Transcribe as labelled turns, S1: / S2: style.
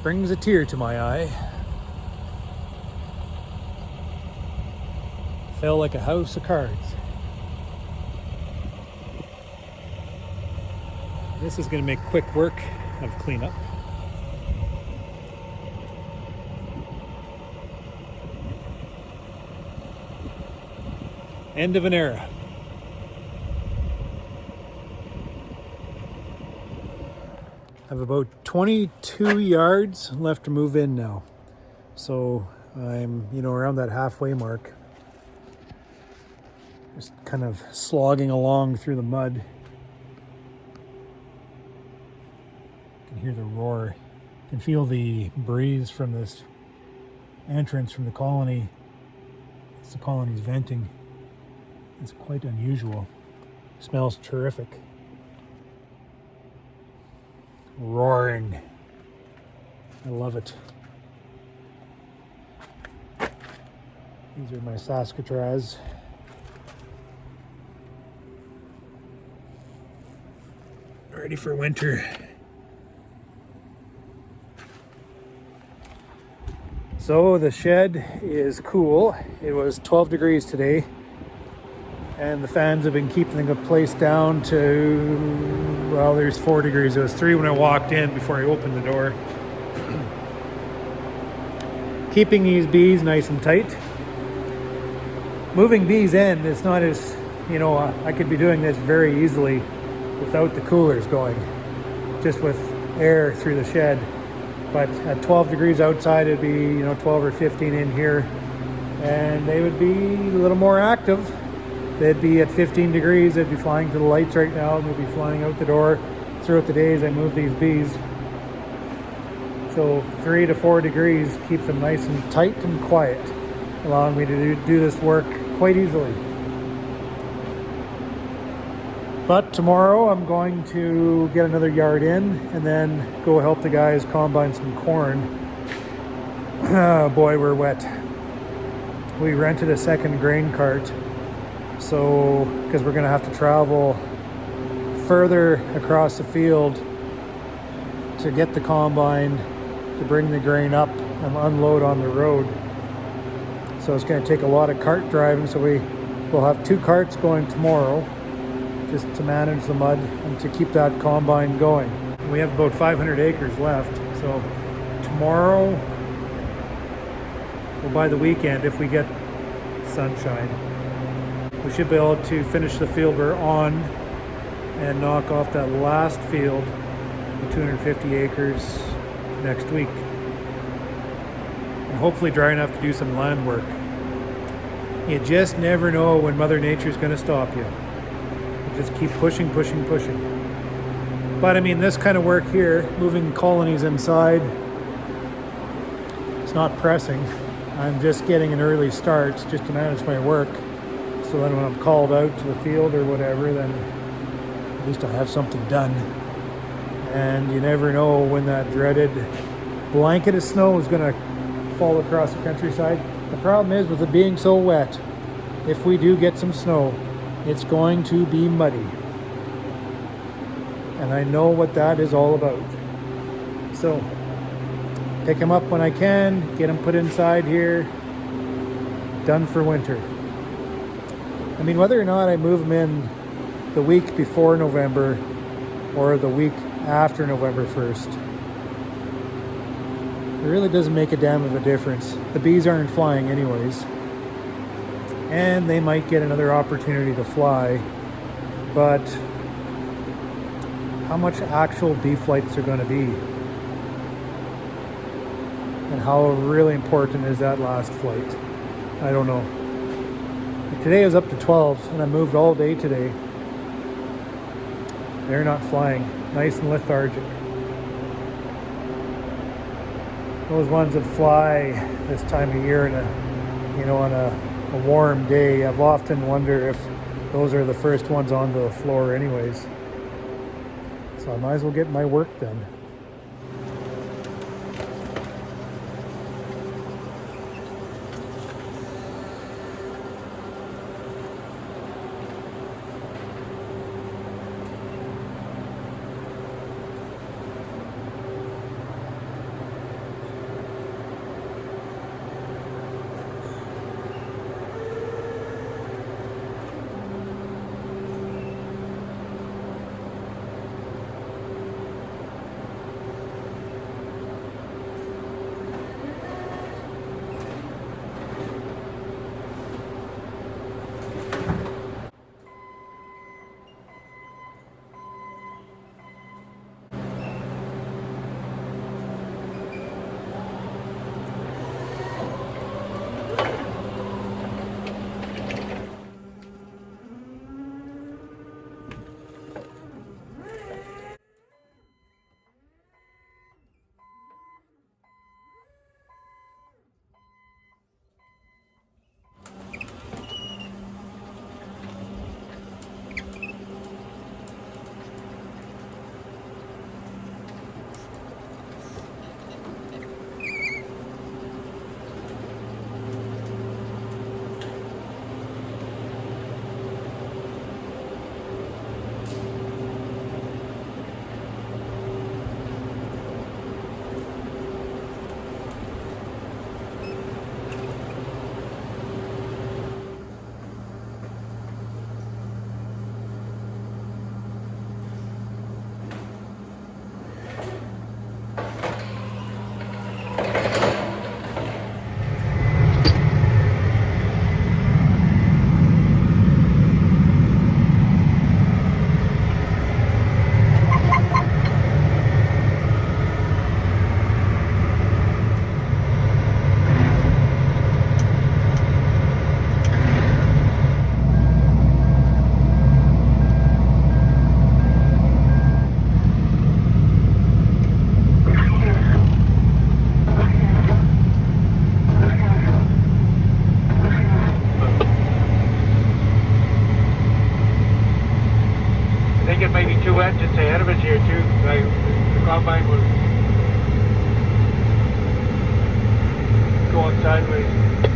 S1: brings a tear to my eye. Fell like a house of cards. This is going to make quick work of cleanup. End of an era. I have about 22 yards left to move in now. So I'm, around that halfway mark. Just kind of slogging along through the mud. You can hear the roar. You can feel the breeze from this entrance from the colony. It's the colony's venting. It's quite unusual. Smells terrific. Roaring. I love it. These are my Saskatraz. Ready for winter. So the shed is cool. It was 12 degrees today, and the fans have been keeping the place down to, well, there's 4 degrees. It was 3 when I walked in before I opened the door. Keeping these bees nice and tight. Moving bees in, it's not as, I could be doing this very easily without the coolers going, just with air through the shed. But at 12 degrees outside, it'd be 12 or 15 in here, and they would be a little more active. They'd be at 15 degrees, they'd be flying to the lights right now, and they'd be flying out the door throughout the days I move these bees. So 3 to 4 degrees keeps them nice and tight and quiet, allowing me to do this work quite easily. But tomorrow I'm going to get another yard in and then go help the guys combine some corn. Oh boy, we're wet. We rented a second grain cart, so because we're going to have to travel further across the field to get the combine, to bring the grain up and unload on the road. So it's going to take a lot of cart driving, so we'll have 2 carts going tomorrow, just to manage the mud and to keep that combine going. We have about 500 acres left, so tomorrow, well, by the weekend, if we get sunshine, we should be able to finish the field we're on and knock off that last field, the 250 acres, next week. And hopefully dry enough to do some land work. You just never know when Mother Nature's going to stop you. Just keep pushing. But I mean, this kind of work here, moving colonies inside, it's not pressing. I'm just getting an early start just to manage my work. So then when I'm called out to the field or whatever, then at least I have something done. And you never know when that dreaded blanket of snow is going to fall across the countryside. The problem is, with it being so wet, if we do get some snow, it's going to be muddy. And I know what that is all about. So, pick them up when I can, get them put inside here, done for winter. I mean, whether or not I move them in the week before November or the week after November 1st, it really doesn't make a damn of a difference. The bees aren't flying anyways. And they might get another opportunity to fly, but how much actual bee flights are going to be? And how really important is that last flight? I don't know. Today I was up to 12, and I moved all day today. They're not flying. Nice and lethargic. Those ones that fly this time of year on a warm day, I've often wondered if those are the first ones onto the floor anyways. So I might as well get my work done.
S2: wet just ahead of us here too. The combine was going sideways.